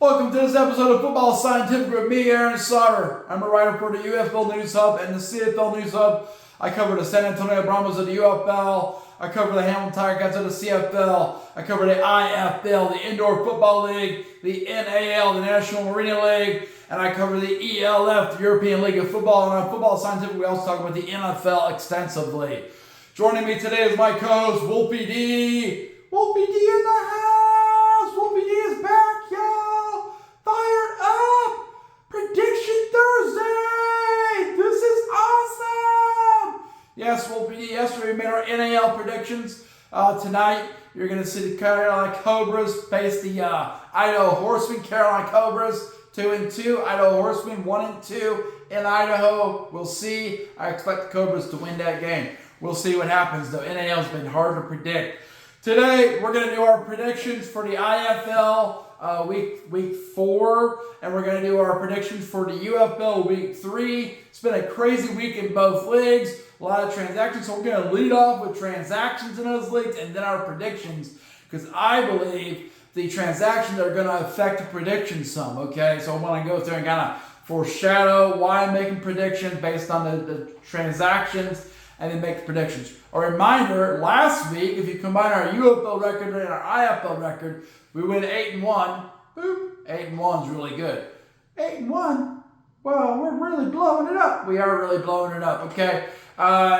Welcome to this episode of Football Scientific with me, Aaron Sauter. I'm a writer for the UFL News Hub and the CFL News Hub. I cover the San Antonio Brahmas of the UFL. I cover the Hamilton Tiger Cats of the CFL. I cover the IFL, the Indoor Football League, the NAL, the National Marina League, and I cover the ELF, the European League of Football. And on Football Scientific, we also talk about the NFL extensively. Joining me today is my co-host, Wolfie D. Wolfie D in the house. Wolfie D is back, y'all. Fired up. Prediction Thursday. This is awesome. Yes, Wolfie D, yesterday we made our NAL predictions. Tonight, you're going to see the Carolina Cobras face the Idaho Horsemen. Carolina Cobras 2-2. Idaho Horsemen 1-2 in Idaho. We'll see. I expect the Cobras to win that game. We'll see what happens, though. NAL's been hard to predict. Today, we're going to do our predictions for the IFL week 4, and we're going to do our predictions for the UFL week 3. It's been a crazy week in both leagues, a lot of transactions, so we're going to lead off with transactions in those leagues and then our predictions, because I believe the transactions are going to affect the predictions some, okay? So I want to go through and kind of foreshadow why I'm making predictions based on the transactions and then make the predictions. A reminder, last week, if you combine our UFL record and our IFL record, we went 8-1. Boop. 8-1 is really good. 8-1? Well, we're really blowing it up. We are really blowing it up, okay?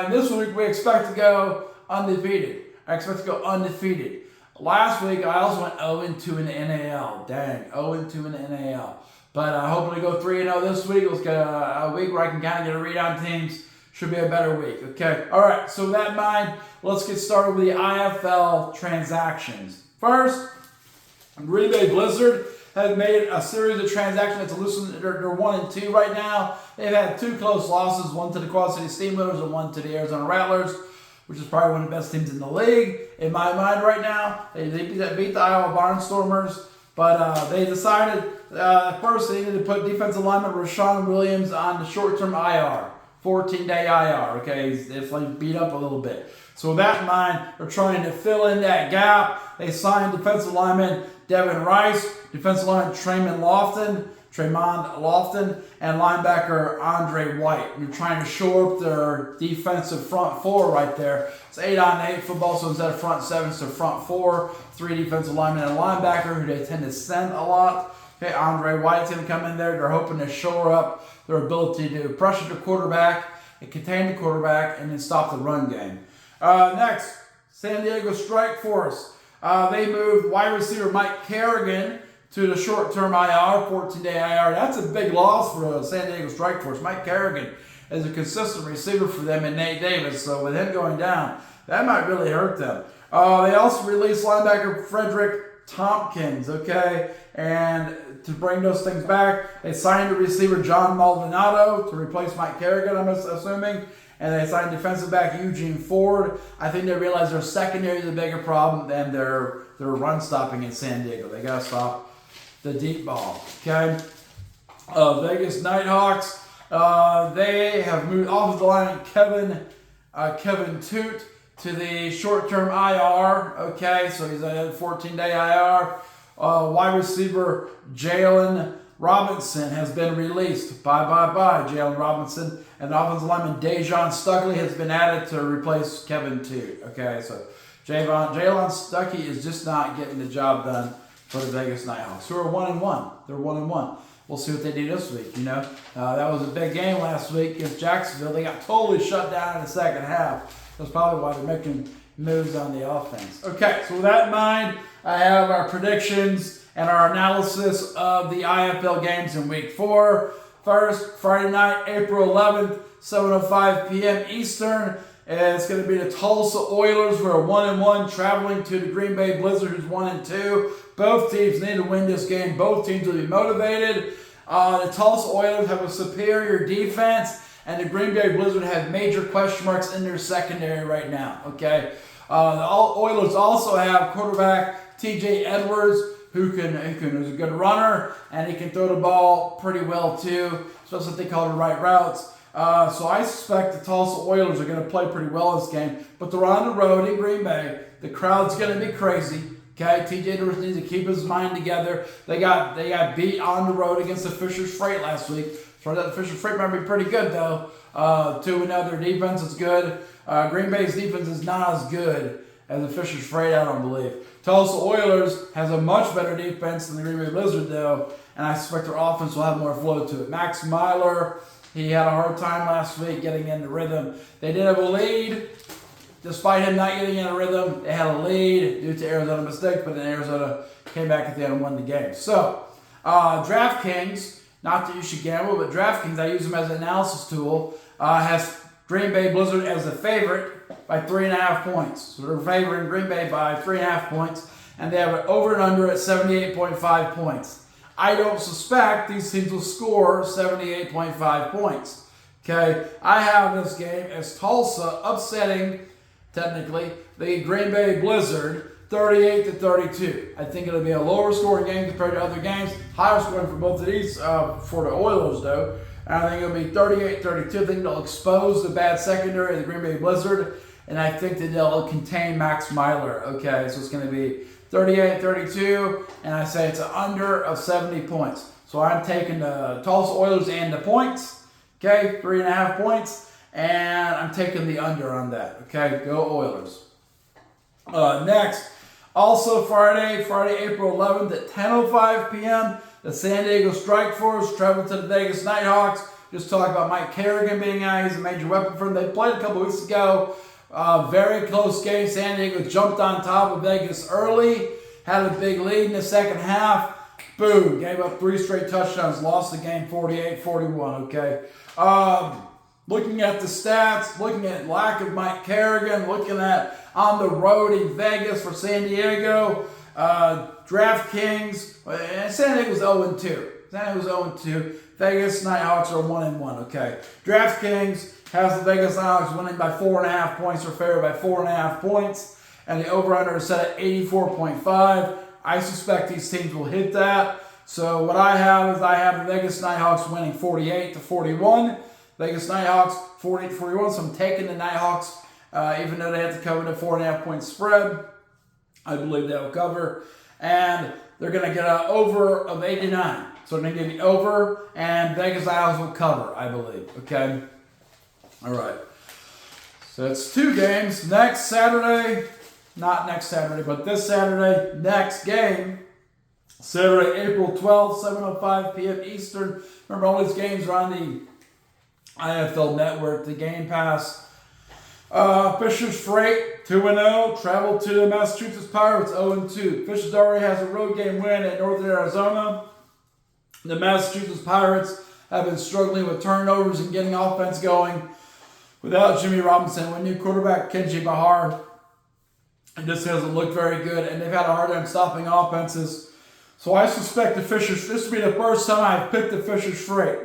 This week, we expect to go undefeated. I expect to go undefeated. Last week, I also went 0-2 in the NAL. Dang, 0-2 in the NAL. But hopefully go 3-0 this week. Let's get a week where I can kind of get a read on teams. Should be a better week, okay? All right, so with that in mind, let's get started with the IFL transactions. First, Green Bay Blizzard have made a series of transactions that's loosened. They're 1-2 right now. They've had 2 close losses, one to the Quad City Steamrollers and one to the Arizona Rattlers, which is probably one of the best teams in the league, in my mind right now. They beat the Iowa Barnstormers, but they decided first they needed to put defensive lineman Rashawn Williams on the short-term IR. 14-day IR, okay? He's definitely beat up a little bit. So with that in mind, they're trying to fill in that gap. They signed defensive lineman Devin Rice, defensive lineman Tremond Lofton, and linebacker Andre White. And they're trying to shore up their defensive front 4 right there. It's 8-on-8 football, so instead of front 7, it's their front 4. 3 defensive linemen and a linebacker who they tend to send a lot. Okay, Andre White's going to come in there. They're hoping to shore up their ability to pressure the quarterback and contain the quarterback and then stop the run game. Next, San Diego Strike Force. They moved wide receiver Mike Kerrigan to the short-term IR, 14-day IR. That's a big loss for the San Diego Strike Force. Mike Kerrigan is a consistent receiver for them and Nate Davis, so with him going down, that might really hurt them. They also released linebacker Frederick Tompkins, okay? And to bring those things back, they signed the receiver John Maldonado to replace Mike Kerrigan, I'm assuming. And they signed defensive back Eugene Ford. I think they realize their secondary is a bigger problem than their run stopping in San Diego. They got to stop the deep ball, okay? Vegas Nighthawks, they have moved off of the line Kevin Toot to the short-term IR, okay? So he's a 14-day IR. Wide receiver Jalen Robinson has been released. Bye, Jalen Robinson. And offensive lineman Dejon Stuckley has been added to replace Kevin Toot. Okay, so Jalen Stuckey is just not getting the job done for the Vegas Nighthawks, who are 1-1. They're 1-1. We'll see what they do this week, you know. That was a big game last week against Jacksonville. They got totally shut down in the second half. That's probably why they're making moves on the offense. Okay, so with that in mind, I have our predictions and our analysis of the IFL games in week 4. First, Friday night, April 11th, 7:05 p.m. Eastern. It's going to be the Tulsa Oilers, who are 1-1, traveling to the Green Bay Blizzard, who's 1-2. Both teams need to win this game. Both teams will be motivated. The Tulsa Oilers have a superior defense, and the Green Bay Blizzard have major question marks in their secondary right now. Okay, the Oilers also have quarterback T.J. Edwards, who is a good runner, and he can throw the ball pretty well too, especially if they call the right routes. So I suspect the Tulsa Oilers are going to play pretty well this game, but they're on the road in Green Bay. The crowd's going to be crazy. Okay, TJ Edwards needs to keep his mind together. They got beat on the road against the Fishers Freight last week. Turns out the Fishers Freight might be pretty good though. 2-0. Their defense is good. Green Bay's defense is not as good as the Fishers Freight, I don't believe. Tulsa Oilers has a much better defense than the Green Bay Blizzard though, and I suspect their offense will have more flow to it. Max Myler, he had a hard time last week getting into rhythm. They did have a lead. Despite him not getting in a rhythm, they had a lead due to Arizona mistakes, but then Arizona came back at the end and won the game. So, DraftKings, not that you should gamble, but DraftKings, I use them as an analysis tool, has Green Bay Blizzard as a favorite by 3.5 points. So they're favoring Green Bay by 3.5 points, and they have it over and under at 78.5 points. I don't suspect these teams will score 78.5 points. Okay, I have this game as Tulsa upsetting, technically, the Green Bay Blizzard 38-32. I think it'll be a lower scoring game compared to other games. Higher scoring for both of these for the Oilers, though. And I think it'll be 38-32. I think they'll expose the bad secondary of the Green Bay Blizzard, and I think that they'll contain Max Myler. Okay, so it's going to be 38-32, and I say it's an under of 70 points. So I'm taking the Tulsa Oilers and the points. Okay, 3.5 points. And I'm taking the under on that. Okay, go Oilers. Next, also Friday, April 11th at 10:05 p.m., the San Diego Strike Force traveled to the Vegas Nighthawks. Just talk about Mike Kerrigan being out. He's a major weapon for them. They played a couple weeks ago. Very close game. San Diego jumped on top of Vegas early, had a big lead in the second half. Boom, gave up 3 straight touchdowns, lost the game 48-41, okay? Looking at the stats, looking at lack of Mike Kerrigan, looking at on the road in Vegas for San Diego, DraftKings, and San Diego's 0-2. San Diego's 0-2. Vegas Nighthawks are 1-1, okay? DraftKings has the Vegas Nighthawks winning by 4.5 points or favored by 4.5 points, and the over-under is set at 84.5. I suspect these teams will hit that. So what I have is I have the Vegas Nighthawks winning 48-41. Vegas Nighthawks 48-41. So I'm taking the Nighthawks, even though they have to cover the 4.5 point spread. I believe they'll cover, and they're going to get an over of 89. So they're going to give me over, and Vegas Nighthawks will cover, I believe. Okay. All right. So it's 2 games. Next Saturday. Not next Saturday, but this Saturday, next game, Saturday, April 12th, 7:05 p.m. Eastern. Remember, all these games are on the IFL network, the Game Pass. Fishers Freight, 2-0, travel to the Massachusetts Pirates, 0-2. Fishers already has a road game win at Northern Arizona. The Massachusetts Pirates have been struggling with turnovers and getting offense going without Jimmy Robinson. With new quarterback Kenji Bahar, it just hasn't looked very good, and they've had a hard time stopping offenses. So I suspect the Fishers, this will be the first time I've picked the Fishers Freight.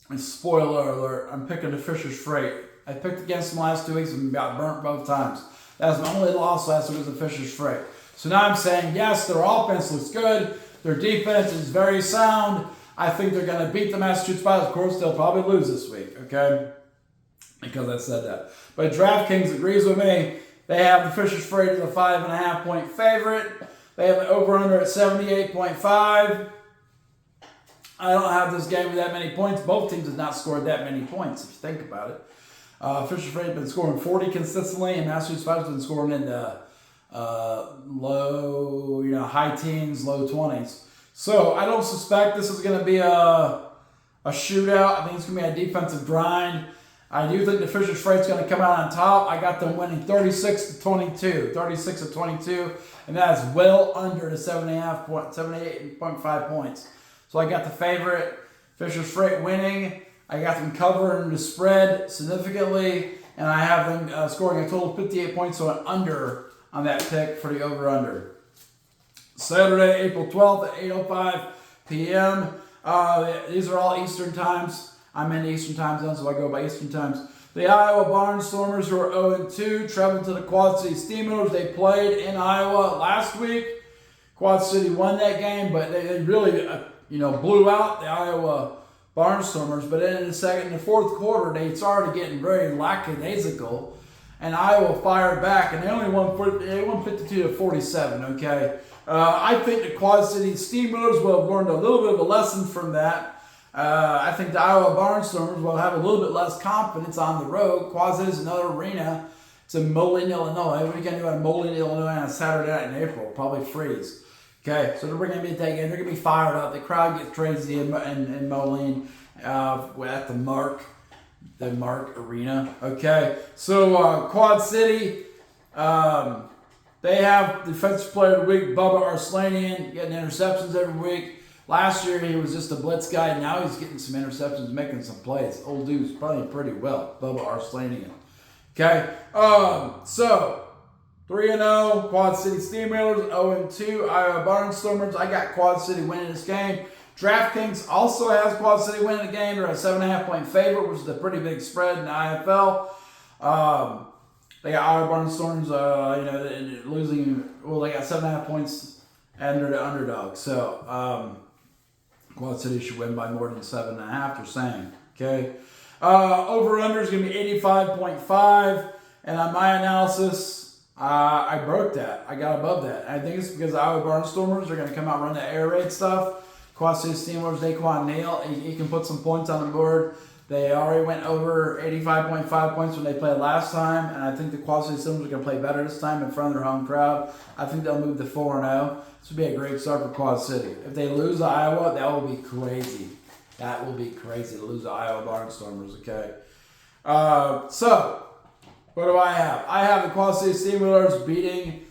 And spoiler alert, I'm picking the Fishers Freight. I picked against them last 2 weeks and got burnt both times. That was my only loss last week was the Fishers Freight. So now I'm saying, yes, their offense looks good. Their defense is very sound. I think they're going to beat the Massachusetts Pirates. Of course, they'll probably lose this week, okay? Because I said that. But DraftKings agrees with me. They have the Fishers Freight as a 5.5 point favorite. They have an over-under at 78.5. I don't have this game with that many points. Both teams have not scored that many points, if you think about it. Fishers Freight have been scoring 40 consistently, and Massachusetts Pirates have been scoring in the high teens, low 20s. So I don't suspect this is going to be a shootout. I think it's going to be a defensive grind. I do think the Fishers Freight's going to come out on top. I got them winning 36-22, and that is well under the 78.5 points. So I got the favorite, Fishers Freight, winning. I got them covering the spread significantly, and I have them scoring a total of 58 points, so an under on that pick for the over-under. Saturday, April 12th at 8:05 p.m. These are all Eastern times. I'm in the Eastern time zone, so I go by Eastern times. The Iowa Barnstormers, who are 0-2, traveled to the Quad City Steamers. They played in Iowa last week. Quad City won that game, but they really blew out the Iowa Barnstormers. But then in the fourth quarter, they started getting very lackadaisical. and Iowa fired back, and they only won 52-47. Okay, I think the Quad City Steamrollers will have learned a little bit of a lesson from that. I think the Iowa Barnstormers will have a little bit less confidence on the road. Quad City is another arena. It's in Moline, Illinois. What are you going to do at Moline, Illinois on a Saturday night in April? Probably freeze. Okay, so they're going to be taking. They're going to be fired up. The crowd gets crazy in Moline at the Mark Arena. Okay, so Quad City, they have Defensive Player of the Week, Bubba Arslanian, getting interceptions every week. Last year he was just a blitz guy. Now he's getting some interceptions, making some plays. Old dude's playing pretty well, Bubba Arslanian. Okay, so 3-0 Quad City Steamrollers, 0-2 Iowa Barnstormers. I got Quad City winning this game. DraftKings also has Quad City winning the game. They're a 7.5-point favorite, which is a pretty big spread in the IFL. They got Iowa Barnstormers, losing. Well, they got 7.5 points, and they're the underdog. So Quad City should win by more than 7.5. They're saying. Okay. Over/under is going to be 85.5, and on my analysis, I broke that. I got above that. I think it's because the Iowa Barnstormers are going to come out and run the air raid stuff. Quad City Steamrollers, Daquan Neal, he can put some points on the board. They already went over 85.5 points when they played last time, and I think the Quad City Steamrollers are going to play better this time in front of their home crowd. I think they'll move to 4-0. This would be a great start for Quad City. If they lose to Iowa, that will be crazy. That will be crazy to lose to Iowa Barnstormers, okay? So, what do I have? I have the Quad City Steamrollers beating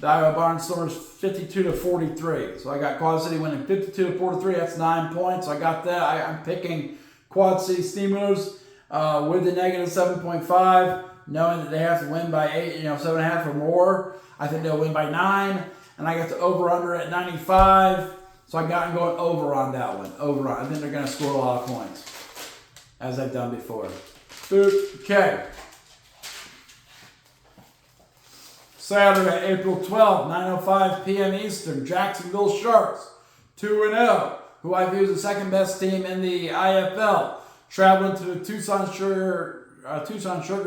the Iowa Barnstormers 52-43. So I got Quad City winning 52-43. That's 9 points. So I got that. I'm picking Quad City Steamrollers with the negative 7.5, knowing that they have to win by 7.5 or more. I think they'll win by 9. And I got the over-under at 95. So I got going over on that one. Over on. I think they're going to score a lot of points, as I've done before. Okay. Saturday, April 12th, 9:05 p.m. Eastern. Jacksonville Sharks, 2-0, who I view as the second best team in the IFL, traveling to the Tucson Sugar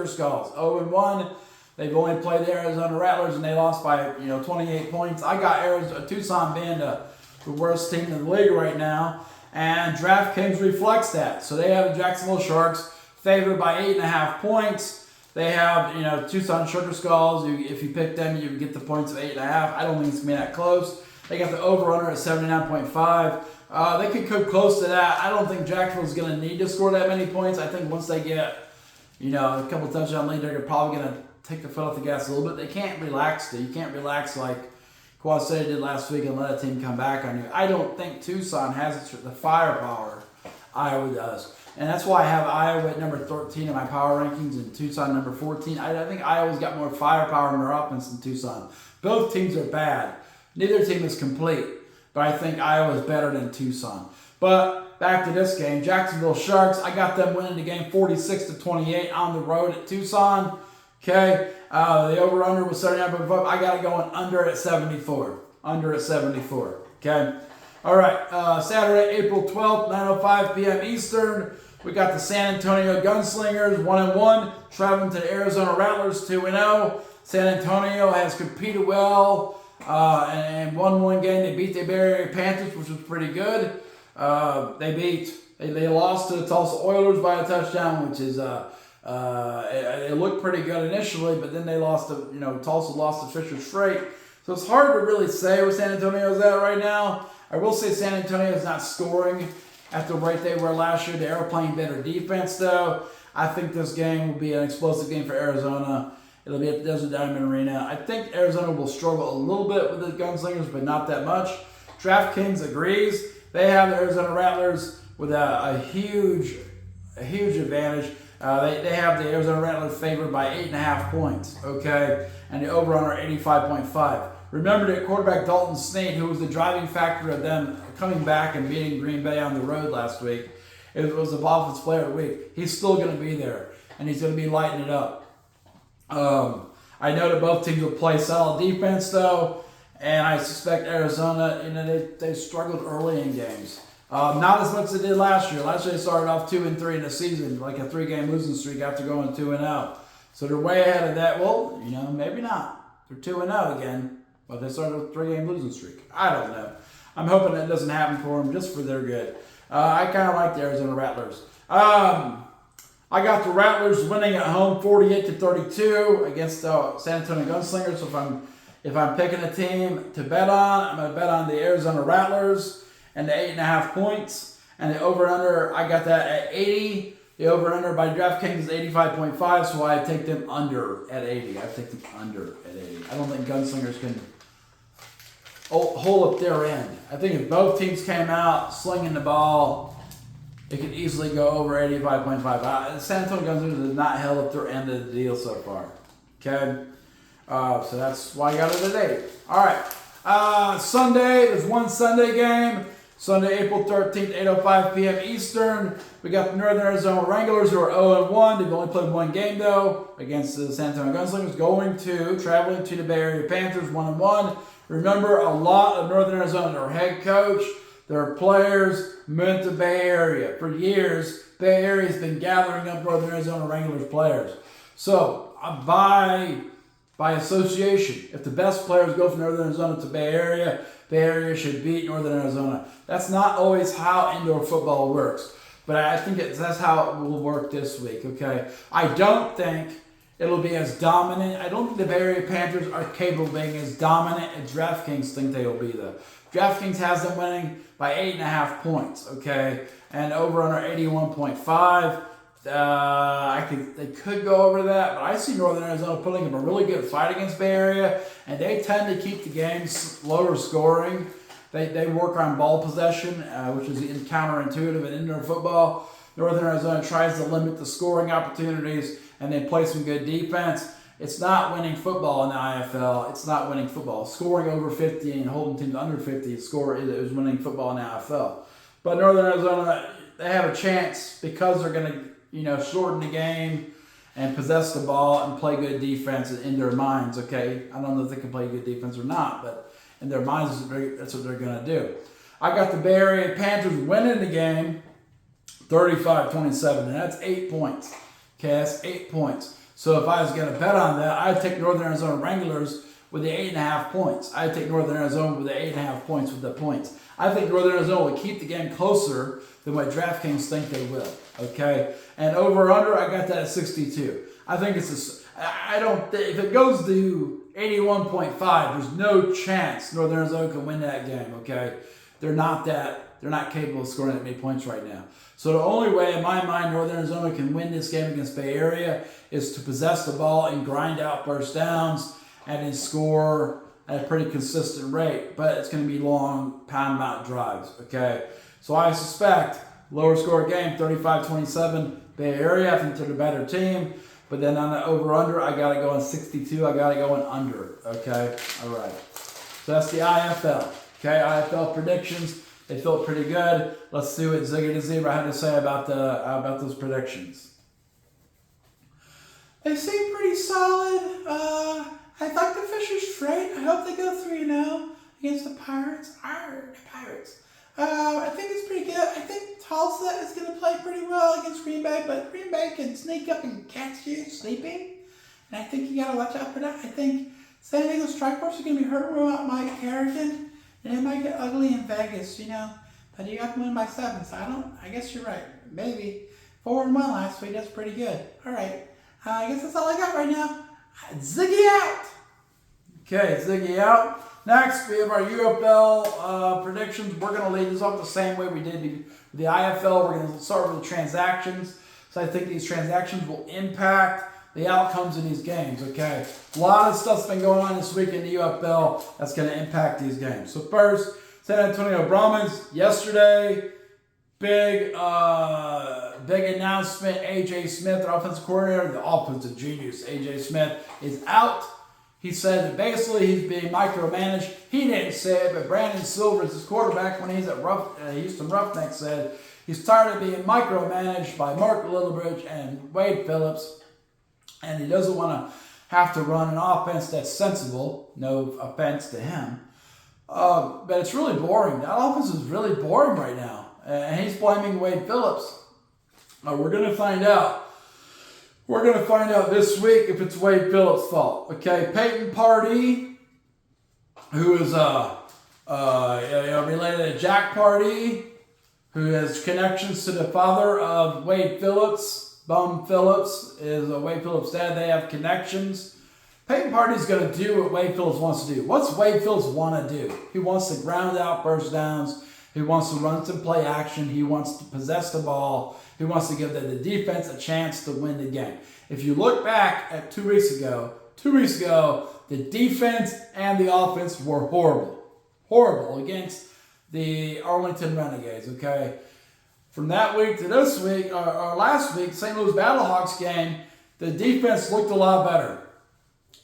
Skulls, 0-1. They've only played the Arizona Rattlers, and they lost by 28 points. I got Tucson being the worst team in the league right now, and DraftKings reflects that. So they have the Jacksonville Sharks favored by 8.5 points. They have Tucson Sugar Skulls. If you pick them, you get the points of 8.5. I don't think it's gonna be that close. They got the over/under at 79.5. They could come close to that. I don't think Jacksonville's gonna need to score that many points. I think once they get a couple touchdown lead, they're probably gonna take the foot off the gas a little bit. They can't relax. You can't relax like Quad City did last week and let a team come back on you. I don't think Tucson has the firepower Iowa does. And that's why I have Iowa at number 13 in my power rankings and Tucson number 14. I think Iowa's got more firepower in their offense than Tucson. Both teams are bad. Neither team is complete. But I think Iowa's better than Tucson. But back to this game. Jacksonville Sharks, I got them winning the game 46-28 on the road at Tucson. Okay. The over-under was 79.5. I got it going under at 74. Under at 74. Okay. All right. Saturday, April 12th, 9:05 p.m. Eastern. We got the San Antonio Gunslingers, 1-1, traveling to the Arizona Rattlers, 2-0. San Antonio has competed well and won one game. They beat the Bay Area Panthers, which was pretty good. They lost to the Tulsa Oilers by a touchdown, which is it looked pretty good initially, but then they lost to Tulsa lost to Fisher Freight. So it's hard to really say where San Antonio's at right now. I will say San Antonio is not scoring at the rate they were last year. They are playing better defense, though. I think this game will be an explosive game for Arizona. It'll be at the Desert Diamond Arena. I think Arizona will struggle a little bit with the Gunslingers, but not that much. DraftKings agrees. They have the Arizona Rattlers with a huge advantage. They have the Arizona Rattlers favored by 8.5 points, okay? And the over-under 85.5. Remember that quarterback Dalton Snead, who was the driving factor of them coming back and beating Green Bay on the road last week, it was the Offensive Player of the Week. He's still going to be there, and he's going to be lighting it up. I know that both teams will play solid defense, though, and I suspect Arizona, they struggled early in games. Not as much as they did last year. Last year they started off 2-3 in the season, like a 3-game losing streak after going 2-0. So they're way ahead of that. Well, maybe not. They're 2-0 again, but they started a 3-game losing streak. I don't know. I'm hoping that doesn't happen for them just for their good. I kind of like the Arizona Rattlers. I got the Rattlers winning at home 48-32 against the San Antonio Gunslingers. So if I'm picking a team to bet on, I'm going to bet on the Arizona Rattlers and the 8.5 points. And the over-under, I got that at 80. The over-under by DraftKings is 85.5, so I take them under at 80. I take them under at 80. I don't think Gunslingers can hold up their end. I think if both teams came out slinging the ball, it could easily go over 85.5. San Antonio Gunslingers has not held up their end of the deal so far. Okay? So that's why I got it at 80. All right. Sunday, there's one Sunday game. Sunday, April 13th, 8:05 p.m. Eastern. We got the Northern Arizona Wranglers, who are 0-1. They've only played one game, though, against the San Antonio Gunslingers, traveling to the Bay Area Panthers, 1-1. Remember, a lot of Northern Arizona, their head coach, their players, moved to the Bay Area. For years, Bay Area has been gathering up Northern Arizona Wranglers players. So, by association, if the best players go from Northern Arizona to Bay Area should beat Northern Arizona. That's not always how indoor football works, but I think that's how it will work this week, okay? I don't think it'll be as dominant. I don't think the Bay Area Panthers are capable of being as dominant as DraftKings think they will be, though. DraftKings has them winning by 8.5 points, okay? And over under 81.5. They could go over that, but I see Northern Arizona putting up a really good fight against Bay Area, and they tend to keep the games lower scoring. They work on ball possession, which is counterintuitive in indoor football. Northern Arizona tries to limit the scoring opportunities, and they play some good defense. It's not winning football in the IFL. It's not winning football. Scoring over 50 and holding teams under 50 is winning football in the IFL. But Northern Arizona, they have a chance because they're going to shorten the game and possess the ball and play good defense in their minds, okay? I don't know if they can play good defense or not, but in their minds, that's what they're going to do. I got the Bay Area Panthers winning the game 35-27, and that's 8 points. Okay, that's 8 points. So if I was going to bet on that, I'd take Northern Arizona Wranglers with the 8.5 points. I'd take Northern Arizona with the 8.5 points with the points. I think Northern Arizona will keep the game closer than what DraftKings think they will. Okay, and over under, I got that at 62. I think if it goes to 81.5, there's no chance Northern Arizona can win that game. Okay, they're not capable of scoring that many points right now. So the only way, in my mind, Northern Arizona can win this game against Bay Area is to possess the ball and grind out first downs and then score at a pretty consistent rate. But it's going to be long, pound-out drives, okay? So I suspect lower score game, 35-27, Bay Area. I think they're the better team. But then on the over-under, I got to go on 62. I got to go on under, okay? All right. So that's the IFL, okay? IFL predictions. They felt pretty good. Let's see what Ziggy the Zebra had to say about those predictions. They seem pretty solid. I like the Fisher straight. I hope they go 3-0 against the Pirates. The Pirates. I think it's pretty good. I think Tulsa is going to play pretty well against Green Bay, but Green Bay can sneak up and catch you sleeping. And I think you got to watch out for that. I think San Diego Strikeforce are going to be hurting about Mike Harrington. And it might get ugly in Vegas, but you got to win by 7. So I guess you're right. Maybe 4-1 last week. That's pretty good. All right. I guess that's all I got right now. Ziggy out. Okay, Ziggy out. Next, we have our UFL predictions. We're going to lead this off the same way we did the IFL. We're going to start with the transactions. So I think these transactions will impact the outcomes in these games, okay? A lot of stuff's been going on this week in the UFL that's going to impact these games. So first, San Antonio Brahmins, yesterday, big announcement. A.J. Smith, their offensive coordinator, the offensive genius, A.J. Smith, is out. He said that basically he's being micromanaged. He didn't say it, but Brandon Silvers, his quarterback, when he's at Houston Roughnecks, said he's tired of being micromanaged by Mark Littlebridge and Wade Phillips. And he doesn't want to have to run an offense that's sensible. No offense to him. But it's really boring. That offense is really boring right now. And he's blaming Wade Phillips. We're going to find out We're going to find out this week if it's Wade Phillips' fault. Okay, Peyton Pardee, who is related to Jack Pardee, who has connections to the father of Wade Phillips. Bum Phillips is Wade Phillips' dad. They have connections. Peyton Pardee's going to do what Wade Phillips wants to do. What's Wade Phillips want to do? He wants to ground out first downs. He wants to run some play action. He wants to possess the ball. He wants to give the defense a chance to win the game. If you look back at 2 weeks ago, the defense and the offense were horrible against the Arlington Renegades, okay? From that week to this week, or last week, St. Louis Battlehawks game, the defense looked a lot better.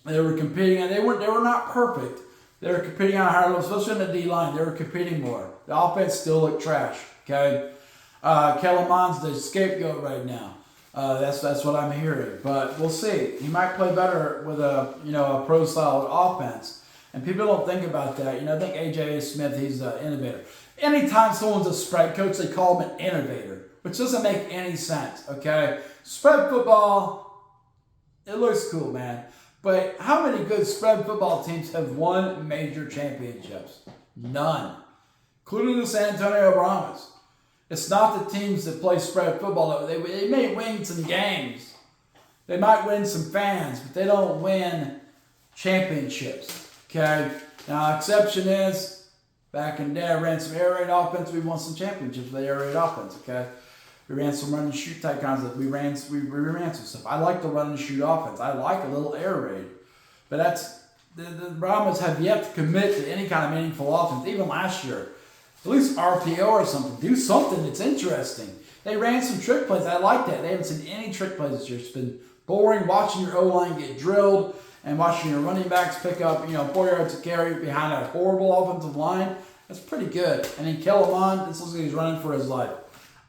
They were competing, and they were not perfect. They were competing on a higher level, especially in the D-line. They were competing more. The offense still looked trash, okay? Kellerman's the scapegoat right now. That's what I'm hearing. But we'll see. He might play better with a pro-style offense. And people don't think about that. I think A.J. Smith, he's an innovator. Anytime someone's a spread coach, they call him an innovator, which doesn't make any sense, okay? Spread football, it looks cool, man. But how many good spread football teams have won major championships? None, including the San Antonio Brahmas. It's not the teams that play spread football. They may win some games. They might win some fans, but they don't win championships, okay? Now, exception is, back in the day, I ran some air raid offense. We won some championships with the air raid offense, okay? We ran some run and shoot type concepts. We ran some stuff. I like the run and shoot offense. I like a little air raid. But that's the Brahmas have yet to commit to any kind of meaningful offense. Even last year, at least RPO or something. Do something that's interesting. They ran some trick plays. I like that. They haven't seen any trick plays this year. It's been boring watching your O-line get drilled and watching your running backs pick up 4 yards of carry behind a horrible offensive line. That's pretty good. And then Kellerman, this looks like he's running for his life.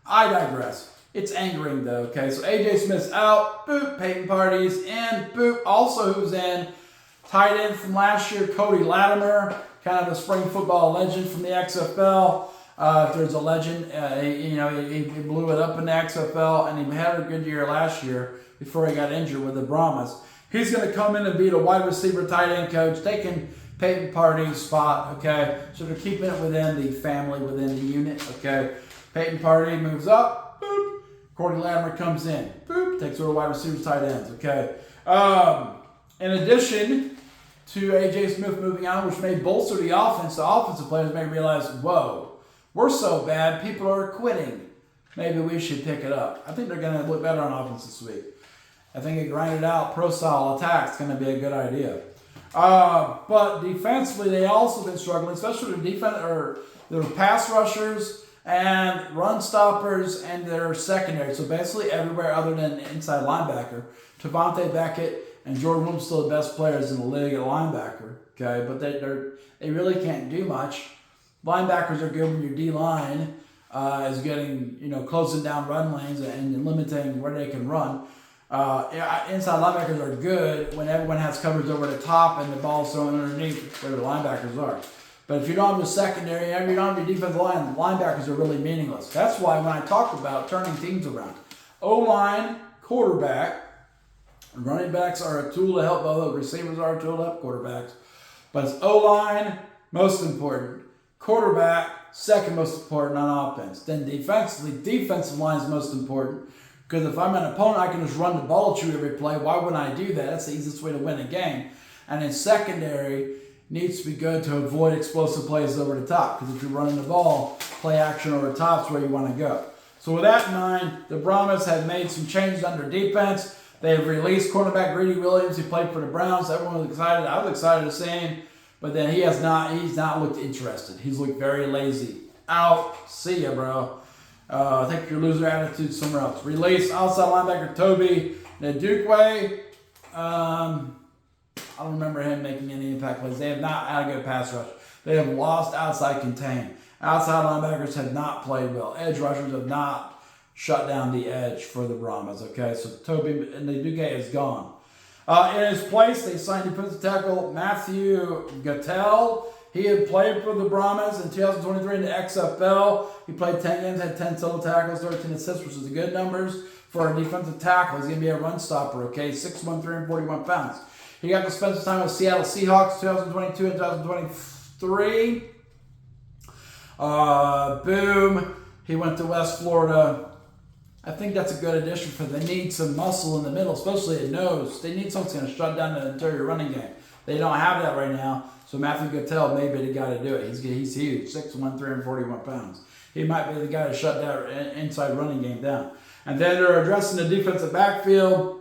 I digress. It's angering though, okay? So A.J. Smith's out. Boop. Peyton Pardee's in. Boop. Also who's in? Tight end from last year, Cody Latimer, kind of a spring football legend from the XFL. If there's a legend, he blew it up in the XFL, and he had a good year last year before he got injured with the Brahmas. He's going to come in and be the wide receiver tight end coach, taking Peyton Pardee's spot, okay? So they're keeping it within the family, within the unit, okay? Peyton Pardee moves up, boop. Cody Latimer comes in, boop. Takes over wide receivers, tight ends, okay? In addition to A.J. Smith moving on, which may bolster the offense, the offensive players may realize, whoa, we're so bad, people are quitting. Maybe we should pick it up. I think they're going to look better on offense this week. I think a grinded out pro-style attack is going to be a good idea. But defensively, they also been struggling, especially their pass rushers and run stoppers and their secondary. So basically everywhere other than inside linebacker. Tavante Beckett and Jordan Williams still the best players in the league at linebacker. Okay, but they really can't do much. Linebackers are good when your D-line is getting, closing down run lanes and limiting where they can run. Inside linebackers are good when everyone has coverage over the top and the ball's thrown underneath where the linebackers are. But if you don't have the secondary and you don't have your defensive line, linebackers are really meaningless. That's why when I talk about turning teams around, O-line, quarterback, running backs are a tool to help both. Receivers are a tool to help quarterbacks. But it's O-line, most important. Quarterback, second most important on offense. Then defensively, defensive line is most important. Because if I'm an opponent, I can just run the ball at you every play. Why wouldn't I do that? That's the easiest way to win a game. And then secondary needs to be good to avoid explosive plays over the top. Because if you're running the ball, play action over the top is where you want to go. So with that in mind, the Brahmas have made some changes on their defense. They have released cornerback Greedy Williams, who played for the Browns. Everyone was excited. I was excited to see him. But then he's not looked interested. He's looked very lazy. Out. See ya, bro. I think your loser attitude somewhere else. Release outside linebacker Toby Ndukwe. I don't remember him making any impact plays. They have not had a good pass rush. They have lost outside contain. Outside linebackers have not played well. Edge rushers have not shut down the edge for the Brahmas. Okay, so Toby Ndukwe is gone. In his place, they signed defensive tackle Matthew Gattel. He had played for the Brahmas in 2023 in the XFL. He played 10 games, had 10 total tackles, 13 assists, which is good numbers for a defensive tackle. He's going to be a run stopper, okay? 6'1", 341 pounds. He got to spend some time with Seattle Seahawks 2022 and 2023. Boom. He went to West Florida. I think that's a good addition for them. They need some muscle in the middle, especially at nose. They need something that's going to shut down the interior running game. They don't have that right now. So Matthew Gattel may be the guy to do it. He's huge, 6'1", 341 pounds. He might be the guy to shut that inside running game down. And then they're addressing the defensive backfield.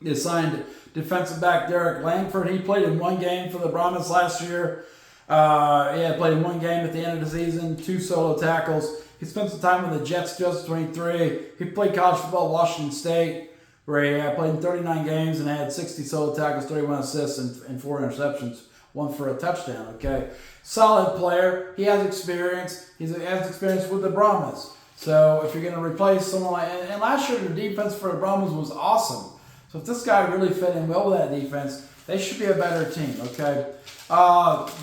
They signed defensive back Derek Langford. He played in one game for the Brahmas last year. Played in one game at the end of the season, 2 solo tackles. He spent some time with the Jets 2023. He played college football at Washington State, where he played in 39 games and had 60 solo tackles, 31 assists, and 4 interceptions, 1 for a touchdown, okay? Solid player. He has experience. He has experience with the Brahmas. So if you're going to replace someone like... And last year, the defense for the Brahmas was awesome. So if this guy really fit in well with that defense, they should be a better team, okay?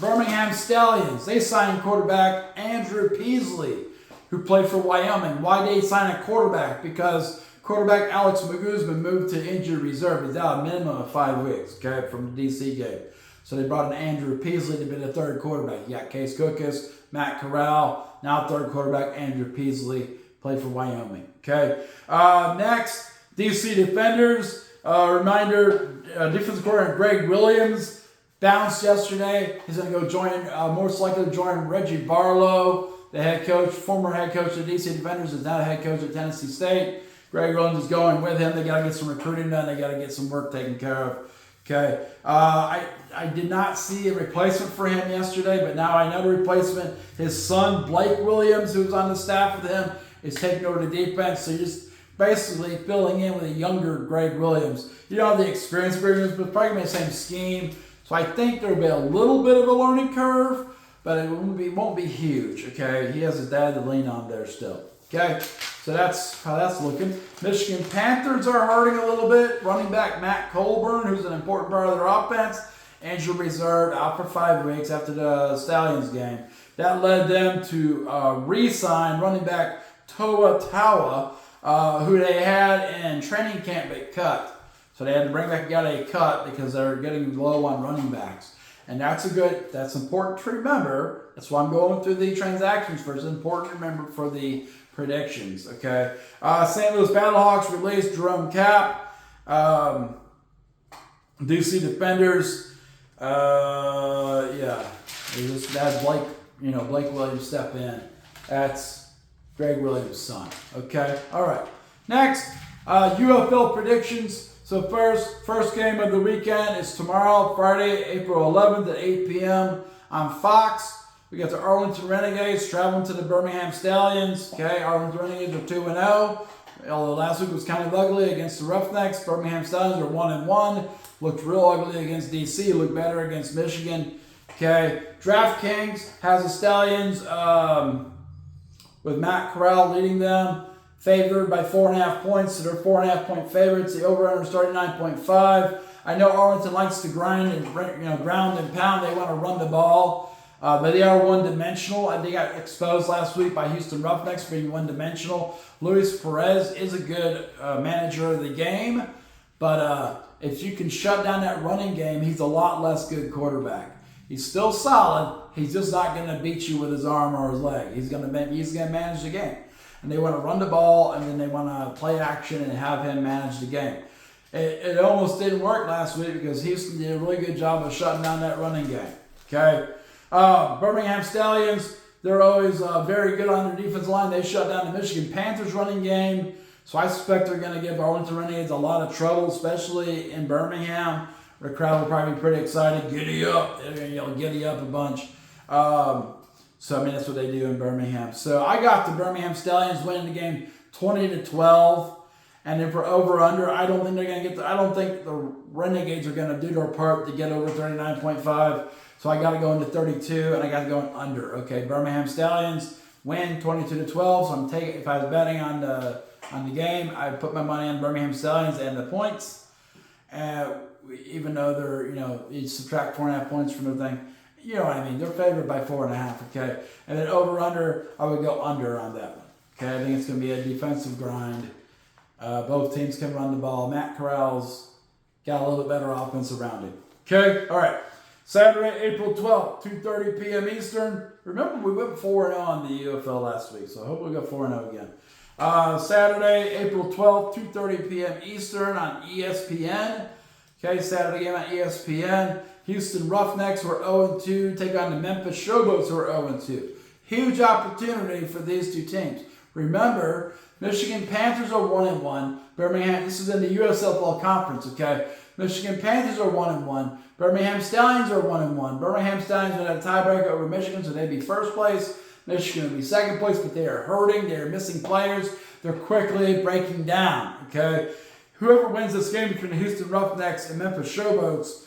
Birmingham Stallions, they signed quarterback Andrew Peasley, who played for Wyoming. Why did they sign a quarterback? Because quarterback Alex Maguzman moved to injured reserve. He's out a minimum of 5 weeks, okay, from the DC game. So they brought in Andrew Peasley to be the third quarterback. You got Case Cookus, Matt Corral, now third quarterback Andrew Peasley, played for Wyoming, okay? Next, DC Defenders. Reminder, defensive coordinator Greg Williams bounced yesterday. He's going to go join, most likely to join Reggie Barlow, the head coach, former head coach of DC Defenders, is now the head coach at Tennessee State. Greg Williams is going with him. They got to get some recruiting done. They got to get some work taken care of. Okay. I did not see a replacement for him yesterday, but now I know the replacement. His son, Blake Williams, who's on the staff with him, is taking over the defense. So just basically filling in with a younger Greg Williams. You don't have the experience, but it's probably going to be the same scheme. So I think there will be a little bit of a learning curve, but it won't be huge, okay? He has his dad to lean on there still, okay? So that's how that's looking. Michigan Panthers are hurting a little bit. Running back Matt Colburn, who's an important part of their offense, injured reserve, out for 5 weeks after the Stallions game. That led them to re-sign running back Toa Tawa, who they had in training camp but cut. So they had to bring back a guy they cut because they're getting low on running backs. And that's important to remember. That's why I'm going through the transactions first. It's important to remember for the predictions, okay? St. Louis Battlehawks released Jerome Cap. DC Defenders, they just had Blake Williams step in. That's Greg Williams' son, okay? All right. Next, UFL predictions. So first game of the weekend is tomorrow, Friday, April 11th at 8 p.m. on Fox. We got the Arlington Renegades traveling to the Birmingham Stallions. Okay, Arlington Renegades are 2-0. Although last week was kind of ugly against the Roughnecks, Birmingham Stallions are 1-1. Looked real ugly against DC. Looked better against Michigan. Okay, DraftKings has the Stallions with Matt Corral leading them. Favored by 4.5 points, so they're 4.5-point favorites. The over/under is 39.5. I know Arlington likes to ground and pound. They want to run the ball, but they are one-dimensional. They got exposed last week by Houston Roughnecks being one-dimensional. Luis Perez is a good manager of the game, but if you can shut down that running game, he's a lot less good quarterback. He's still solid. He's just not going to beat you with his arm or his leg. He's going to manage the game. And they want to run the ball, and then they want to play action and have him manage the game. It almost didn't work last week because Houston did a really good job of shutting down that running game. Okay, Birmingham Stallions, they're always very good on their defensive line. They shut down the Michigan Panthers running game, so I suspect they're going to give Arlington Renegades a lot of trouble, especially in Birmingham. The crowd will probably be pretty excited. Giddy up! They're going to yell "Giddy up" a bunch. So, that's what they do in Birmingham. So, I got the Birmingham Stallions winning the game 20-12. And then for over/under, I don't think they're going to get I don't think the Renegades are going to do their part to get over 39.5. So, I got to go into 32, and I got to go under. Okay, Birmingham Stallions win 22-12. So, I'm taking, if I was betting on the game, I'd put my money on Birmingham Stallions and the points. Even though they're, you subtract 4.5 points from the thing. you know what I mean. They're favored by 4.5, okay? And then over-under, I would go under on that one. Okay, I think it's going to be a defensive grind. Both teams can run the ball. Matt Corral's got a little bit better offense around him. Okay, all right. Saturday, April 12th, 2:30 p.m. Eastern. Remember, we went 4-0 on the UFL last week, so I hope we go 4-0 again. Saturday, April 12th, 2:30 p.m. Eastern on ESPN. Okay, Saturday game on ESPN. Houston Roughnecks were 0-2, take on the Memphis Showboats who are 0-2. Huge opportunity for these two teams. Remember, Michigan Panthers are 1-1. Birmingham, this is in the USFL conference, okay? Michigan Panthers are 1-1. Birmingham Stallions are 1-1. Birmingham Stallions would have a tiebreaker over Michigan, so they'd be first place. Michigan would be second place, but they are hurting. They are missing players. They're quickly breaking down, okay? Whoever wins this game between the Houston Roughnecks and Memphis Showboats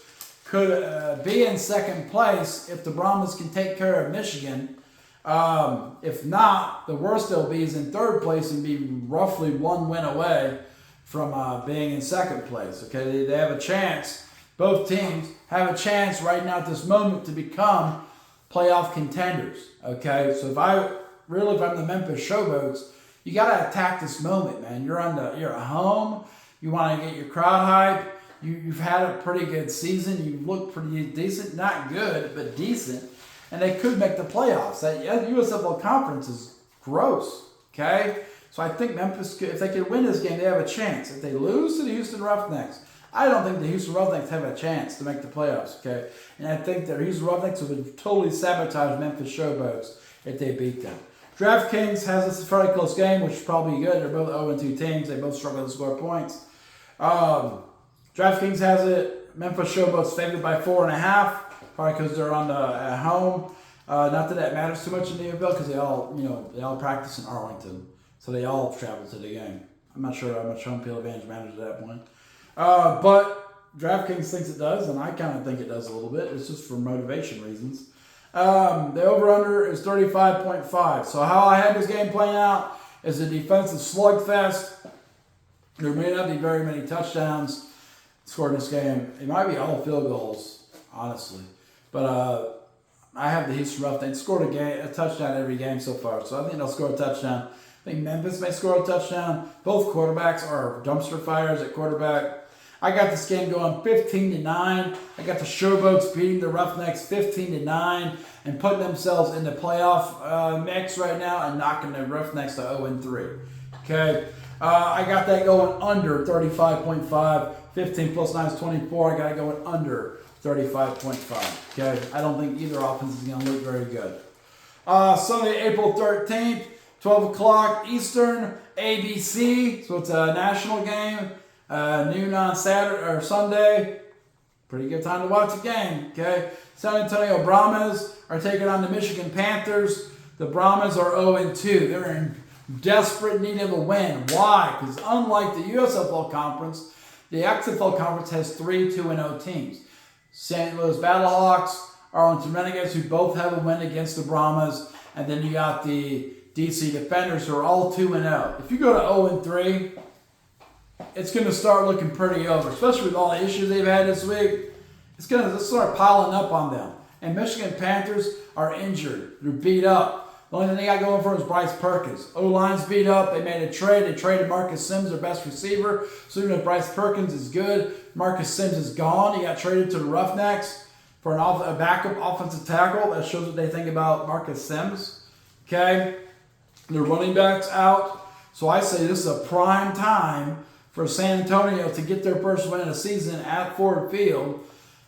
could be in second place if the Brahmas can take care of Michigan. If not, the worst they'll be is in third place and be roughly one win away from being in second place. Okay, they have a chance. Both teams have a chance right now at this moment to become playoff contenders. Okay, so if I'm the Memphis Showboats, you got to attack this moment, man. You're at home. You want to get your crowd hype. You've had a pretty good season. You look pretty decent, not good, but decent. And they could make the playoffs. That USFL conference is gross, okay? So I think Memphis, if they could win this game, they have a chance. If they lose to the Houston Roughnecks, I don't think the Houston Roughnecks have a chance to make the playoffs, okay? And I think that Houston Roughnecks would totally sabotage Memphis Showboats if they beat them. DraftKings has this fairly close game, which is probably good. They're both 0-2 teams. They both struggle to score points. DraftKings has it. Memphis Showboats favored by 4.5. Probably because they're at home. Not that matters too much in the UFL because they all practice in Arlington, so they all travel to the game. I'm not sure how much home field advantage matters at that point. But DraftKings thinks it does, and I kind of think it does a little bit. It's just for motivation reasons. The over/under is 35.5. So how I have this game playing out is a defensive slugfest. There may not be very many touchdowns scored in this game. It might be all field goals, honestly. But I have the Houston Roughnecks scored a touchdown every game so far, so I think they'll score a touchdown. I think Memphis may score a touchdown. Both quarterbacks are dumpster fires at quarterback. I got this game going 15-9. I got the Showboats beating the Roughnecks 15-9 and putting themselves in the playoff mix right now and knocking the Roughnecks to 0-3. Okay, I got that going under 35.5. 15 plus 9 is 24. I got it going under 35.5. Okay, I don't think either offense is going to look very good. Sunday, April 13th, 12 o'clock Eastern, ABC. So it's a national game. Noon on Saturday or Sunday. Pretty good time to watch the game. Okay, San Antonio Brahmas are taking on the Michigan Panthers. The Brahmas are 0-2. They're in desperate need of a win. Why? Because unlike the USFL conference, the XFL conference has 3 2-0 teams. St. Louis Battlehawks, Arlington Renegades, who both have a win against the Brahmas, and then you got the DC Defenders, who are all 2-0. If you go to 0-3, it's going to start looking pretty over, especially with all the issues they've had this week. It's going to start piling up on them. And Michigan Panthers are injured. They're beat up. The only thing they got going for them is Bryce Perkins. O-line's beat up. They made a trade. They traded Marcus Sims, their best receiver. So even if Bryce Perkins is good, Marcus Sims is gone. He got traded to the Roughnecks for a backup offensive tackle. That shows what they think about Marcus Sims. Okay? Their running back's out. So I say this is a prime time for San Antonio to get their first win of the season at Ford Field.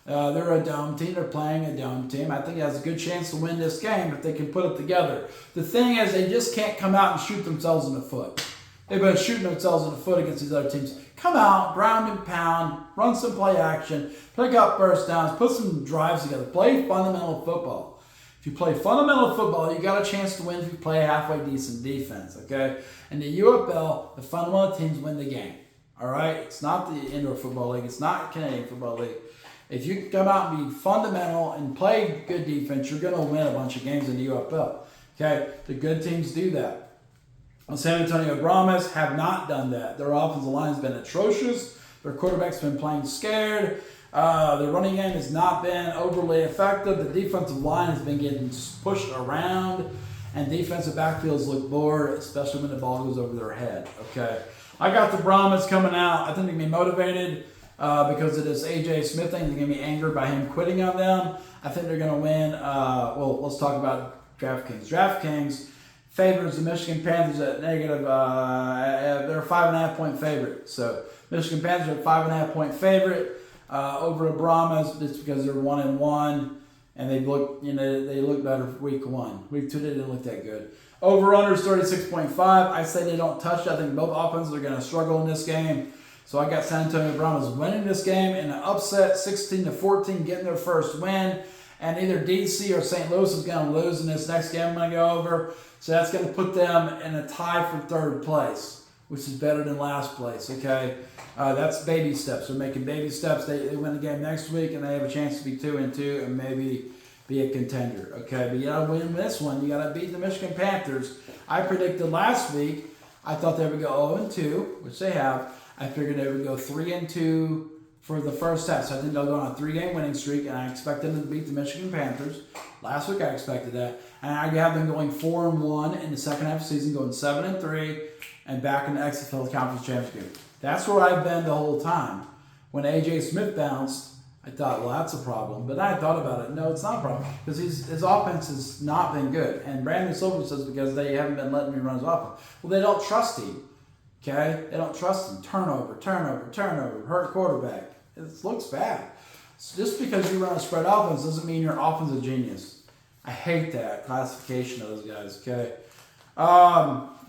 They're a dome team. They're playing a dome team. I think it has a good chance to win this game if they can put it together. The thing is, they just can't come out and shoot themselves in the foot. They've been shooting themselves in the foot against these other teams. Come out, ground and pound, run some play action, pick up first downs, put some drives together. Play fundamental football. If you play fundamental football, you got a chance to win if you play halfway decent defense, okay? In the UFL, the fundamental teams win the game, all right? It's not the indoor football league. It's not Canadian football league. If you come out and be fundamental and play good defense, you're going to win a bunch of games in the UFL. Okay, the good teams do that. The San Antonio Brahmas have not done that. Their offensive line has been atrocious. Their quarterback's been playing scared. The running game has not been overly effective. The defensive line has been getting pushed around, and defensive backfields look bored, especially when the ball goes over their head. Okay, I got the Brahmas coming out. I think they're going to be motivated because of this A.J. Smith thing. They're going to be angered by him quitting on them. I think they're going to win. Well, let's talk about DraftKings. DraftKings favors the Michigan Panthers at negative. They're a 5.5-point favorite. So Michigan Panthers are a 5.5-point favorite over the Brahmas just because they're 1-1 and they look better for week 1. Week 2 they didn't look that good. Over under is 36.5. I say they don't touch it. I think both offenses are going to struggle in this game. So I got San Antonio Brahmas winning this game in an upset, 16-14, getting their first win. And either DC or St. Louis is going to lose in this next game I'm going to go over. So that's going to put them in a tie for third place, which is better than last place, okay? That's baby steps. They're making baby steps. They win the game next week, and they have a chance to be 2-2 and maybe be a contender, okay? But you got to win this one. You got to beat the Michigan Panthers. I predicted last week, I thought they would go 0-2, which they have. I figured they would go 3-2 for the first half. So I think they'll go on a 3-game winning streak, and I expect them to beat the Michigan Panthers. Last week I expected that. And I have them going 4-1 in the second half of the season, going 7-3, and back in the XFL Conference Championship. That's where I've been the whole time. When A.J. Smith bounced, I thought, well, that's a problem. But then I thought about it. No, it's not a problem. Because his offense has not been good. And Brandon Silver says because they haven't been letting me run his offense. Well, they don't trust him. Okay? They don't trust him. Turnover. Hurt quarterback. It looks bad. So just because you run a spread offense doesn't mean you're an offensive genius. I hate that classification of those guys, okay?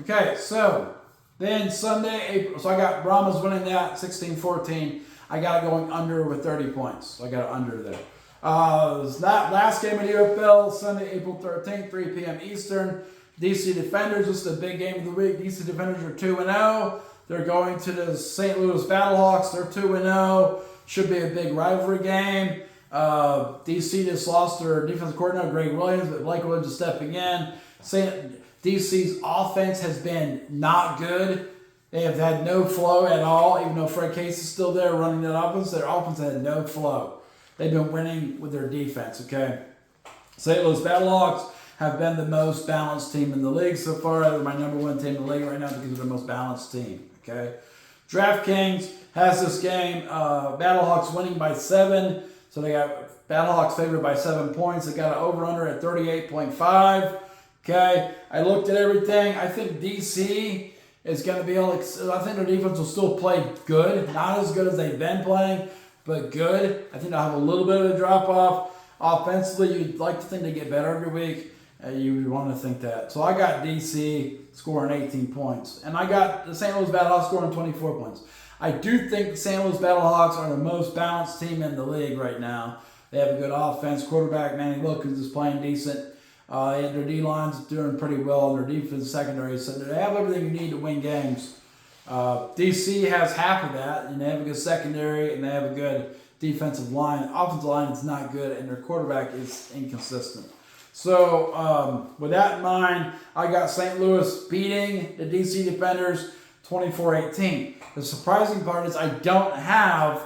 Okay, so then Sunday, April. So I got Brahmas winning that, 16-14. I got it going under with 30 points. So I got it under there. That last game of the UFL, Sunday, April 13th, 3 p.m. Eastern. DC Defenders, this is the big game of the week. DC Defenders are 2-0. They're going to the St. Louis Battlehawks. They're 2-0. Should be a big rivalry game. DC just lost their defensive coordinator, Greg Williams, but Blake Williams is stepping in. DC's offense has been not good. They have had no flow at all, even though Fred Case is still there running that offense. Their offense had no flow. They've been winning with their defense, okay? St. Louis Battlehawks have been the most balanced team in the league so far. They're my number 1 team in the league right now because they're the most balanced team, okay? DraftKings has this game, Battlehawks winning by 7. So they got Battlehawks favored by 7 points. They got an over-under at 38.5. Okay, I looked at everything. I think DC is going to be able to, I think their defense will still play good. Not as good as they've been playing, but good. I think they'll have a little bit of a drop-off. Offensively, you'd like to think they get better every week. You would want to think that. So I got DC scoring 18 points. And I got the St. Louis Battlehawks scoring 24 points. I do think the St. Louis Battlehawks are the most balanced team in the league right now. They have a good offense. Quarterback Manny Wilkins is playing decent. Their D-line's doing pretty well. Their defense secondary. So they have everything you need to win games. DC has half of that. And they have a good secondary. And they have a good defensive line. Offensive line is not good. And their quarterback is inconsistent. So with that in mind, I got St. Louis beating the DC Defenders 24-18. The surprising part is I don't have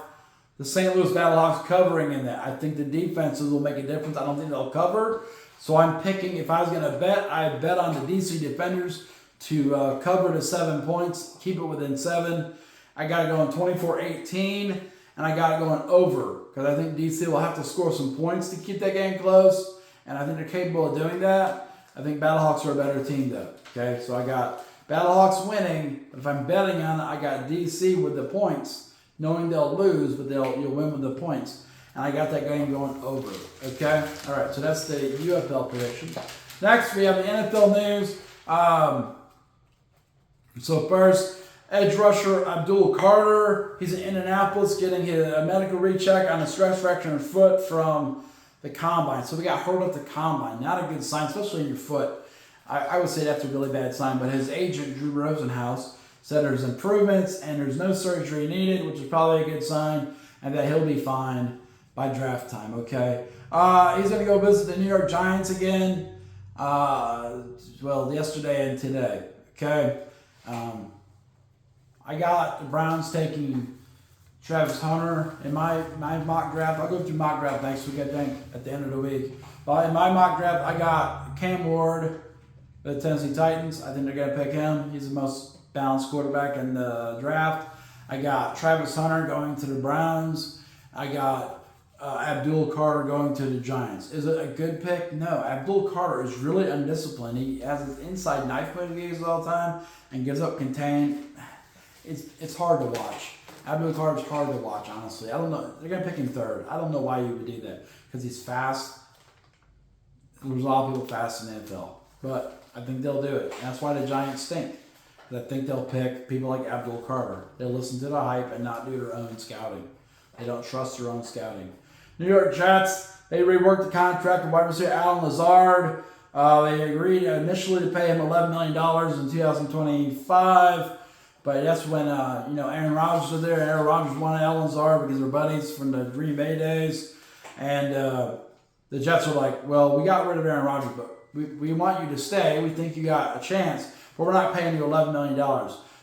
the St. Louis Battlehawks covering in that. I think the defenses will make a difference. I don't think they'll cover. So I'm picking, if I was going to bet, I'd bet on the DC Defenders to cover the 7 points, keep it within 7. I got it going 24-18, and I got it going over because I think DC will have to score some points to keep that game close, and I think they're capable of doing that. I think Battlehawks are a better team, though. Okay, so I got Battlehawks winning, but if I'm betting on it, I got DC with the points, knowing they'll lose, but you'll win with the points. And I got that game going over. Okay? All right, so that's the UFL prediction. Next, we have the NFL news. So first, Edge Rusher Abdul Carter. He's in Indianapolis getting a medical recheck on a stress fracture in his foot from the combine. So we got hurt at the combine. Not a good sign, especially in your foot. I would say that's a really bad sign. But his agent, Drew Rosenhaus, said there's improvements and there's no surgery needed, which is probably a good sign, and that he'll be fine by draft time, okay? He's going to go visit the New York Giants again, yesterday and today, okay? I got the Browns taking Travis Hunter. In my mock draft, I'll go through mock draft next week, I think, at the end of the week. But in my mock draft, I got Cam Ward, the Tennessee Titans. I think they're going to pick him. He's the most balanced quarterback in the draft. I got Travis Hunter going to the Browns. I got Abdul Carter going to the Giants. Is it a good pick? No. Abdul Carter is really undisciplined. He has his inside knife point games all the time and gives up contain. It's hard to watch. Abdul Carter is hard to watch, honestly. I don't know. They're going to pick him third. I don't know why you would do that. Because he's fast. There's a lot of people fast in the NFL. But I think they'll do it. And that's why the Giants stink. I think they'll pick people like Abdul Carter. They'll listen to the hype and not do their own scouting. They don't trust their own scouting. New York Jets, they reworked the contract with wide receiver Alan Lazard. They agreed initially to pay him $11 million in 2025. But that's when Aaron Rodgers was there. Aaron Rodgers wanted Alan Lazard because they're buddies from the Green Bay days. And the Jets were like, well, we got rid of Aaron Rodgers, but we want you to stay. We think you got a chance. But we're not paying you $11 million.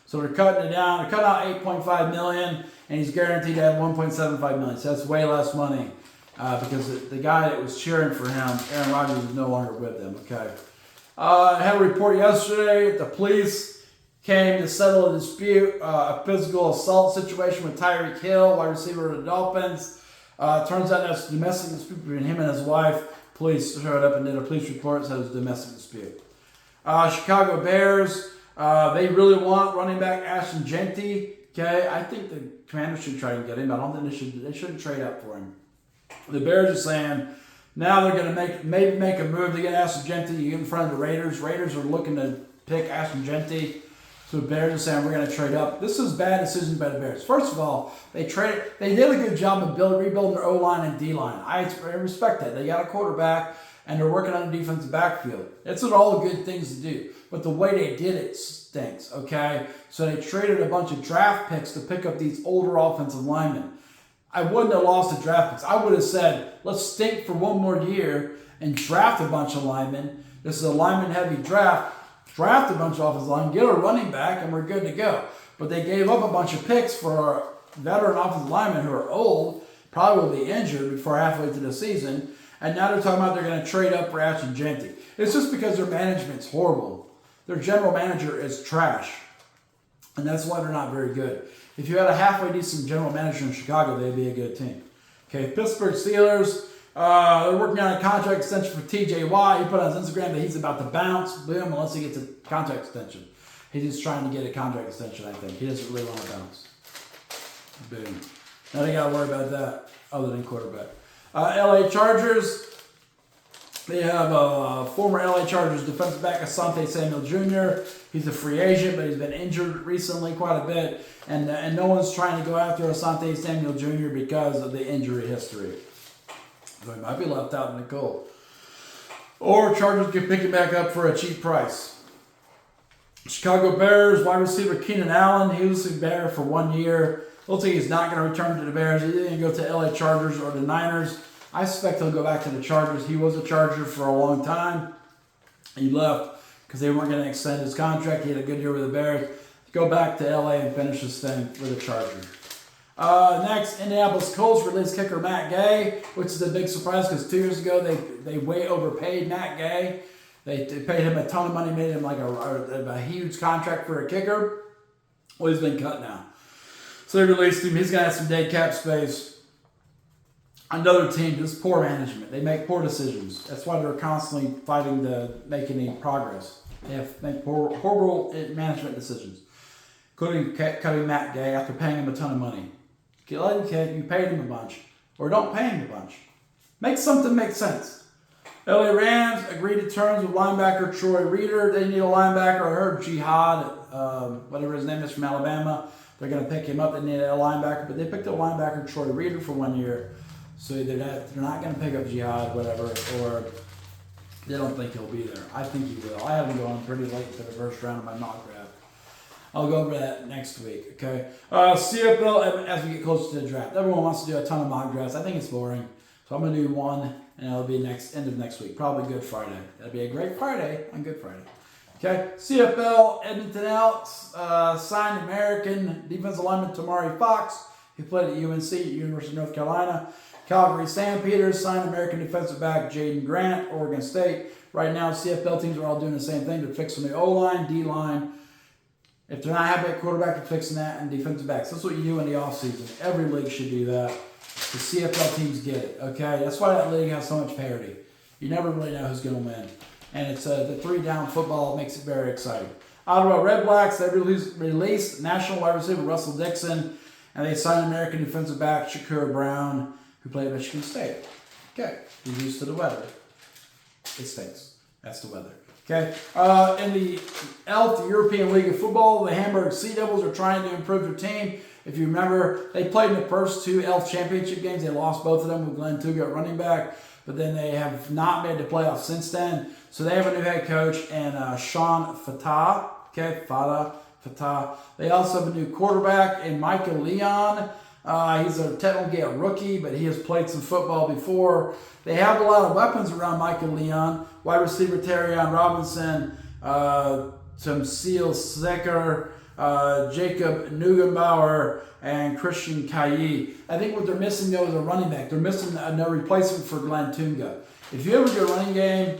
So they're cutting it down. They're cutting out $8.5 million, and he's guaranteed to have $1.75 million. So that's way less money because the guy that was cheering for him, Aaron Rodgers, is no longer with them. Okay. I had a report yesterday that the police came to settle a dispute, a physical assault situation with Tyreek Hill, wide receiver of the Dolphins. Turns out that's a domestic dispute between him and his wife. Police showed up and did a police report, said it was a domestic dispute. Chicago Bears, they really want running back Ashton Jeanty. Okay, I think the Commanders should try to get him. I don't think they shouldn't trade up for him. The Bears are saying now they're going to maybe make a move to get Ashton Jeanty. You get in front of the Raiders. Raiders are looking to pick Ashton Jeanty. So the Bears are saying we're going to trade up. This is bad decision by the Bears. First of all, they did a good job of rebuilding their O-line and D-line. I respect that. They got a quarterback, and they're working on the defensive backfield. It's all good things to do. But the way they did it stinks, okay? So they traded a bunch of draft picks to pick up these older offensive linemen. I wouldn't have lost the draft picks. I would have said, let's stink for one more year and draft a bunch of linemen. This is a lineman-heavy draft. Draft a bunch of offensive linemen, get a running back, and we're good to go. But they gave up a bunch of picks for veteran offensive linemen who are old, probably will be injured before halfway through the season. And now they're talking about they're going to trade up for Ashton Jeanty. It's just because their management's horrible. Their general manager is trash. And that's why they're not very good. If you had a halfway decent general manager in Chicago, they'd be a good team. Okay, Pittsburgh Steelers, they're working on a contract extension for TJ Watt. He put on his Instagram that he's about to bounce. Boom, unless he gets a contract extension. He's just trying to get a contract extension, I think. He doesn't really want to bounce. Boom. Now they got to worry about that other than quarterback. LA Chargers, they have former LA Chargers defensive back Asante Samuel Jr. He's a free agent, but he's been injured recently quite a bit. And no one's trying to go after Asante Samuel Jr. because of the injury history. So he might be left out in the cold. Or Chargers can pick him back up for a cheap price. Chicago Bears, wide receiver Keenan Allen. He was a Bear for 1 year. Looks like he's not going to return to the Bears. He's going to go to LA Chargers or the Niners. I suspect he'll go back to the Chargers. He was a Charger for a long time. He left because they weren't going to extend his contract. He had a good year with the Bears. Go back to LA and finish his thing with the Chargers. Next, Indianapolis Colts released kicker Matt Gay, which is a big surprise because 2 years ago they way overpaid Matt Gay. They paid him a ton of money, made him like a huge contract for a kicker. Well, he's been cut now. So they released him. He's going to have some dead cap space. Another team, just poor management. They make poor decisions. That's why they're constantly fighting to make any progress. They have make horrible management decisions, including cutting Matt Gay after paying him a ton of money. You paid him a bunch, or don't pay him a bunch. Make something make sense. LA Rams agreed to terms with linebacker Troy Reader. They need a linebacker. I heard Jihad, whatever his name is, from Alabama. They're going to pick him up. They need a linebacker, but they picked up linebacker Troy Reader for 1 year. So they're not going to pick up Jihad, whatever, or they don't think he'll be there. I think he will. I have him going pretty late to the first round of my mock draft. I'll go over that next week, okay? CFL, as we get closer to the draft. Everyone wants to do a ton of mock drafts. I think it's boring. So I'm going to do one, and it'll be end of next week. Probably Good Friday. That'll be a great Friday on Good Friday. Okay, CFL, Edmonton Elks signed American defensive lineman Tamari Fox. He played at UNC, University of North Carolina. Calgary Stampeders signed American defensive back Jaden Grant, Oregon State. Right now, CFL teams are all doing the same thing. They're fixing the O-line, D-line. If they're not happy at quarterback, they're fixing that, and defensive backs. That's what you do in the offseason. Every league should do that. The CFL teams get it, okay? That's why that league has so much parity. You never really know who's going to win. And it's the three-down football makes it very exciting. Ottawa Red Blacks, they released national wide receiver Russell Dixon, and they signed American defensive back Shakur Brown, who played at Michigan State. Okay, he's used to the weather. It stinks. That's the weather. Okay, in the ELF, the European League of Football, the Hamburg Sea Devils are trying to improve their team. If you remember, they played in the first two ELF championship games. They lost both of them with Glenn Tuga at running back, but then they have not made the playoffs since then. So they have a new head coach, and Sean Fatah. Okay, Fatah. They also have a new quarterback in Michael Leon. He's technically a rookie, but he has played some football before. They have a lot of weapons around Michael Leon. Wide receiver Terrion Robinson, some Seal Secker, Jacob Nugenbauer, and Christian Kayi. I think what they're missing, though, is a running back. They're missing no replacement for Glenn Tunga. If you ever get a running game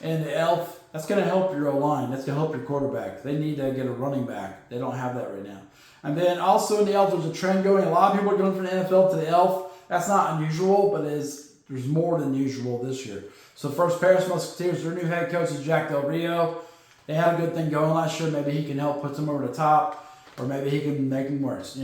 in the ELF, that's going to help your O-line. That's going to help your quarterback. They need to get a running back. They don't have that right now. And then also in the ELF, there's a trend going. A lot of people are going from the NFL to the ELF. That's not unusual, but there's more than usual this year. So first, Paris Musketeers, their new head coach is Jack Del Rio. They had a good thing going last year. Maybe he can help put them over the top, or maybe he can make them worse.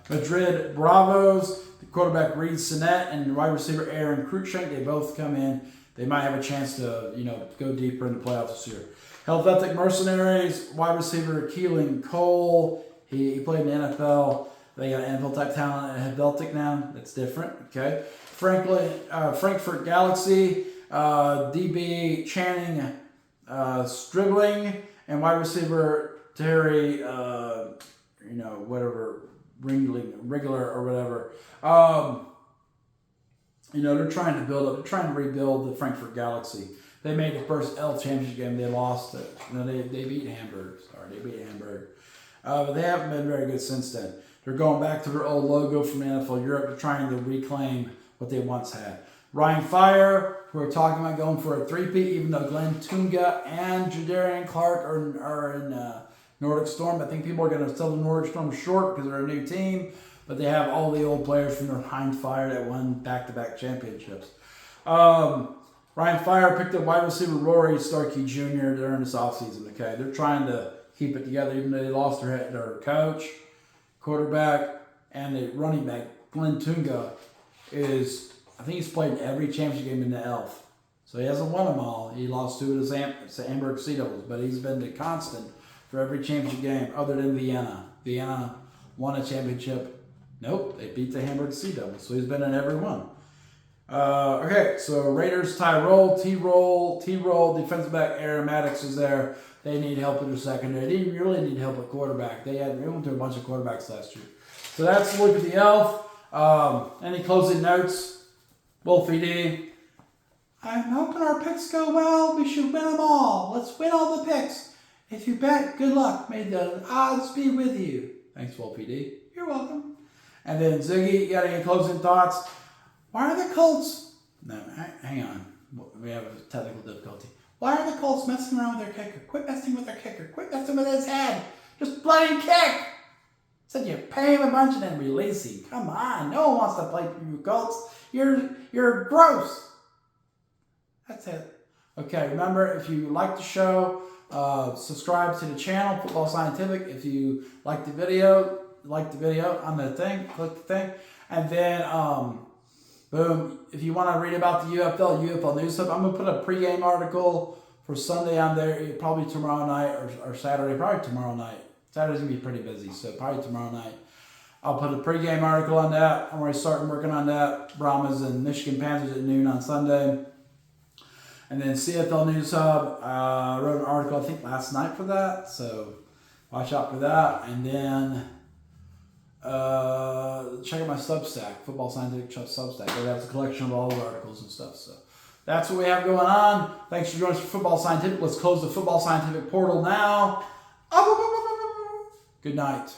Madrid Bravos, the quarterback Reed Sinnett, and the wide receiver Aaron Cruikshank, they both come in. They might have a chance to, go deeper in the playoffs this year. Helvetic Mercenaries, wide receiver Keelan Cole. He played in the NFL. They got NFL-type talent at Helvetic now. That's different, okay? Frankfurt Galaxy, DB Channing Stribling, and wide receiver Terry, Rigler or whatever. They're trying to build up. They're trying to rebuild the Frankfurt Galaxy. They made the first ELF championship game. They lost it. They beat Hamburg. But they haven't been very good since then. They're going back to their old logo from NFL Europe. They're trying to reclaim what they once had. Ryan Fire, who are talking about going for a three-peat, even though Glenn Tunga and Jadarian Clark are in Nordic Storm. I think people are going to sell the Nordic Storm short because they're a new team. But they have all the old players from their Ryan Fire that won back-to-back championships. Ryan Fire picked up wide receiver Rory Starkey Jr. during this offseason. Okay, they're trying to keep it together, even though they lost their coach, quarterback, and the running back. Glenn Tunga I think he's played in every championship game in the ELF. So he hasn't won them all. He lost two of the Hamburg Sea Devils, but he's been the constant for every championship game other than Vienna. Vienna won a championship. Nope, they beat the Hamburg Sea Devils, so he's been in every one. Okay, so Raiders, T-Roll, defensive back Aaron Maddox is there. They need help in their secondary. They didn't really need help at quarterback. They went through a bunch of quarterbacks last year. So that's a look at the ELF. Any closing notes? Wolfie D. I'm hoping our picks go well. We should win them all. Let's win all the picks. If you bet, good luck. May the odds be with you. Thanks, Wolfie D. You're welcome. And then Ziggy, you got any closing thoughts? Why are the Colts... No, hang on. We have a technical difficulty. Why are the Colts messing around with their kicker? Quit messing with their kicker. Quit messing with his head. Just bloody kick. Said you pay him a bunch and then release him. Come on. No one wants to play for you, Colts. You're gross. That's it. Okay, remember, if you like the show, subscribe to the channel, Football Scientific. If you like the video on the thing, click the thing. And then, boom, if you want to read about the UFL News Hub, I'm going to put a pregame article for Sunday on there, probably tomorrow night or Saturday, probably tomorrow night. Saturday's going to be pretty busy, so probably tomorrow night. I'll put a pregame article on that. I'm already starting working on that. Brahmas and Michigan Panthers at noon on Sunday. And then CFL News Hub, I wrote an article, I think, last night for that, so watch out for that. And then check out my Substack, Football Scientific Substack. That's a collection of all the articles and stuff. So that's what we have going on. Thanks for joining us for Football Scientific. Let's close the Football Scientific portal now. Good night.